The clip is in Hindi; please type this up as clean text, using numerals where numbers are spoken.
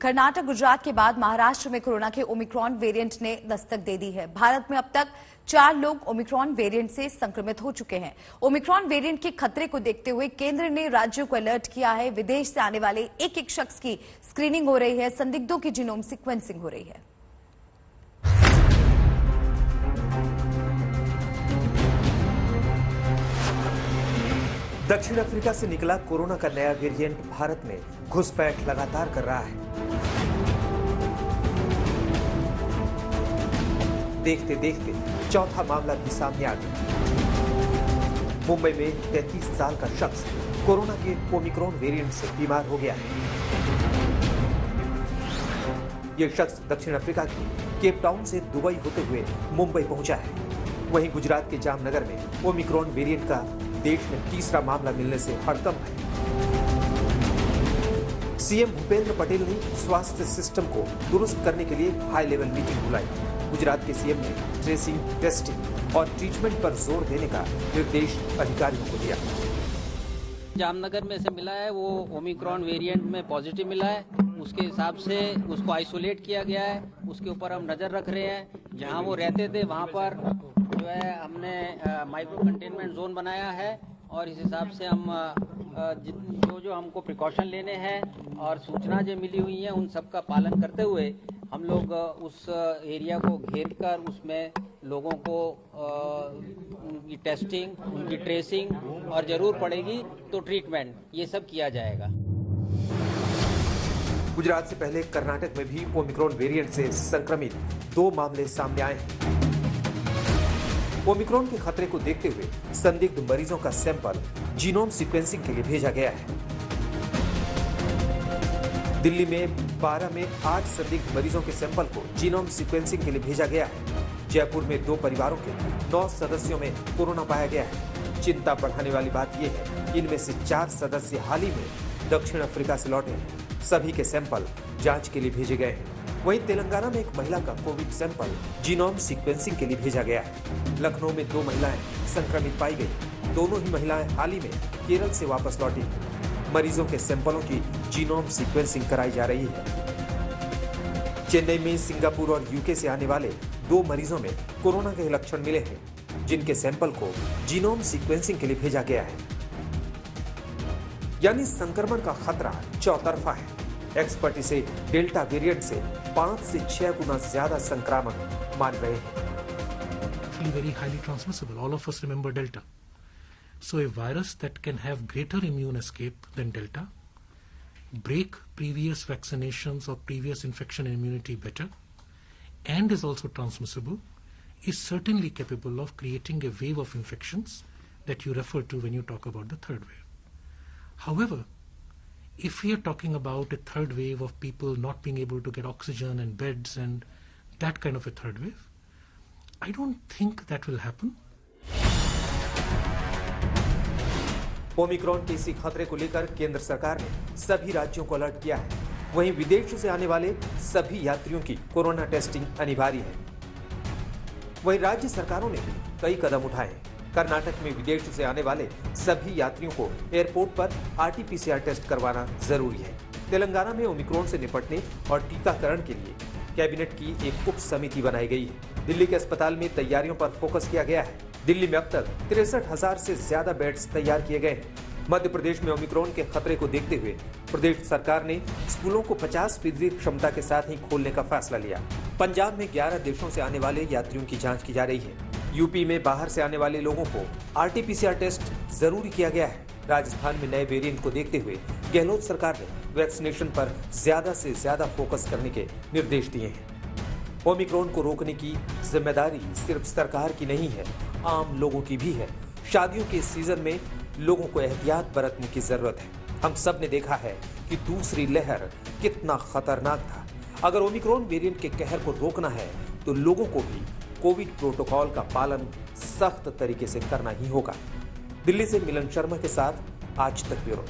कर्नाटक, गुजरात के बाद महाराष्ट्र में कोरोना के ओमिक्रॉन वेरिएंट ने दस्तक दे दी है। भारत में अब तक 4 लोग ओमिक्रॉन वेरिएंट से संक्रमित हो चुके हैं। ओमिक्रॉन वेरिएंट के खतरे को देखते हुए केंद्र ने राज्यों को अलर्ट किया है। विदेश से आने वाले एक शख्स की स्क्रीनिंग हो रही है। संदिग्धों की जीनोम सीक्वेंसिंग हो रही है। दक्षिण अफ्रीका से निकला कोरोना का नया वेरिएंट भारत में घुसपैठ लगातार कर रहा है। देखते देखते चौथा मामला भी सामने आ गया। मुंबई में 33 साल का शख्स कोरोना के ओमिक्रॉन वेरिएंट से बीमार हो गया है। यह शख्स दक्षिण अफ्रीका के केप टाउन से दुबई होते हुए मुंबई पहुंचा है। वहीं गुजरात के जामनगर में ओमिक्रॉन वेरिएंट का देश में तीसरा मामला मिलने से हड़कंप है। सीएम भूपेंद्र पटेल ने स्वास्थ्य सिस्टम को दुरुस्त करने के लिए हाई लेवल मीटिंग बुलाई। गुजरात के सीएम ने ट्रेसिंग, टेस्टिंग और ट्रीटमेंट पर जोर देने का निर्देश अधिकारियों को दिया। जामनगर में से मिला है, वो ओमिक्रॉन वेरिएंट में पॉजिटिव मिला है। उसके हिसाब से उसको आइसोलेट किया गया है। उसके ऊपर हम नजर रख रहे हैं। जहां वो रहते थे वहां पर जो है हमने माइक्रो कंटेनमेंट जोन बनाया है और इस हिसाब से हम जो हमको प्रिकॉशन लेने हैं और सूचना जो मिली हुई है उन सब का पालन करते हुए हम लोग उस एरिया को घेर कर उसमें लोगों को उनकी टेस्टिंग, उनकी ट्रेसिंग और जरूर पड़ेगी तो ट्रीटमेंट, ये सब किया जाएगा। गुजरात से पहले कर्नाटक में भी ओमिक्रॉन वेरिएंट से संक्रमित 2 मामले सामने आए हैं। ओमिक्रॉन के खतरे को देखते हुए संदिग्ध मरीजों का सैंपल जीनोम सीक्वेंसिंग के लिए भेजा गया है। दिल्ली में 12 में 8 संदिग्ध मरीजों के सैंपल को जीनोम सीक्वेंसिंग के लिए भेजा गया है। जयपुर में 2 परिवारों के 9 सदस्यों में कोरोना पाया गया है। चिंता बढ़ाने वाली बात यह है कि इनमें से 4 सदस्य हाल ही में दक्षिण अफ्रीका से लौटे हैं। सभी के सैंपल जांच के लिए भेजे गए हैं। वहीं तेलंगाना में एक महिला का कोविड सैंपल जीनोम सीक्वेंसिंग के लिए भेजा गया है। लखनऊ में 2 महिलाएं संक्रमित पाई गई। दोनों ही महिलाएं हाल ही में केरल से वापस लौटी। मरीजों के सैंपलों की जीनोम सीक्वेंसिंग कराई जा रही है। चेन्नई में सिंगापुर और यूके से आने वाले 2 मरीजों में कोरोना के लक्षण मिले हैं, जिनके सैंपल को जीनोम सीक्वेंसिंग के लिए भेजा गया है। यानी संक्रमण का खतरा चौतरफा है। एक्सपर्ट इसे डेल्टा वेरिएंट से 5 से 6 गुना ज्यादा संक्रामक मान रहे हैं। Very highly transmissible. All of us remember Delta. So a virus that can have greater immune escape than Delta, break previous vaccinations or previous infection immunity better, and is also transmissible, is certainly capable of creating a wave of infections that you refer to when you talk about the third wave. However, if we are talking about a third wave of people not being able to get oxygen and beds and that kind of a third wave, I don't think that will happen. Omicron के इसी खतरे को लेकर केंद्र सरकार ने सभी राज्यों को अलर्ट किया है। वहीं विदेशों से आने वाले सभी यात्रियों की कोरोना टेस्टिंग अनिवार्य है। वहीं राज्य सरकारों ने भी कई कदम उठाए हैं। कर्नाटक में विदेश से आने वाले सभी यात्रियों को एयरपोर्ट पर RT-PCR टेस्ट करवाना जरूरी है। तेलंगाना में ओमिक्रॉन से निपटने और टीकाकरण के लिए कैबिनेट की एक उप समिति बनाई गई है। दिल्ली के अस्पताल में तैयारियों पर फोकस किया गया है। दिल्ली में अब तक 63,000 से ज्यादा बेड्स तैयार किए गए हैं। मध्य प्रदेश में ओमिक्रॉन के खतरे को देखते हुए प्रदेश सरकार ने स्कूलों को 50% क्षमता के साथ ही खोलने का फैसला लिया। पंजाब में 11 देशों से आने वाले यात्रियों की जांच की जा रही है। यूपी में बाहर से आने वाले लोगों को RT-PCR टेस्ट जरूरी किया गया है। राजस्थान में नए वेरिएंट को देखते हुए गहलोत सरकार ने वैक्सीनेशन पर ज्यादा से ज्यादा फोकस करने के निर्देश दिए हैं। ओमिक्रॉन को रोकने की जिम्मेदारी सिर्फ सरकार की नहीं है, आम लोगों की भी है। शादियों के सीजन में लोगों को एहतियात बरतने की जरूरत है। हम सब ने देखा है कि दूसरी लहर कितना खतरनाक था। अगर ओमिक्रॉन वेरिएंट के कहर को रोकना है तो लोगों को भी कोविड प्रोटोकॉल का पालन सख्त तरीके से करना ही होगा। दिल्ली से मिलन शर्मा के साथ आज तक ब्यूरो।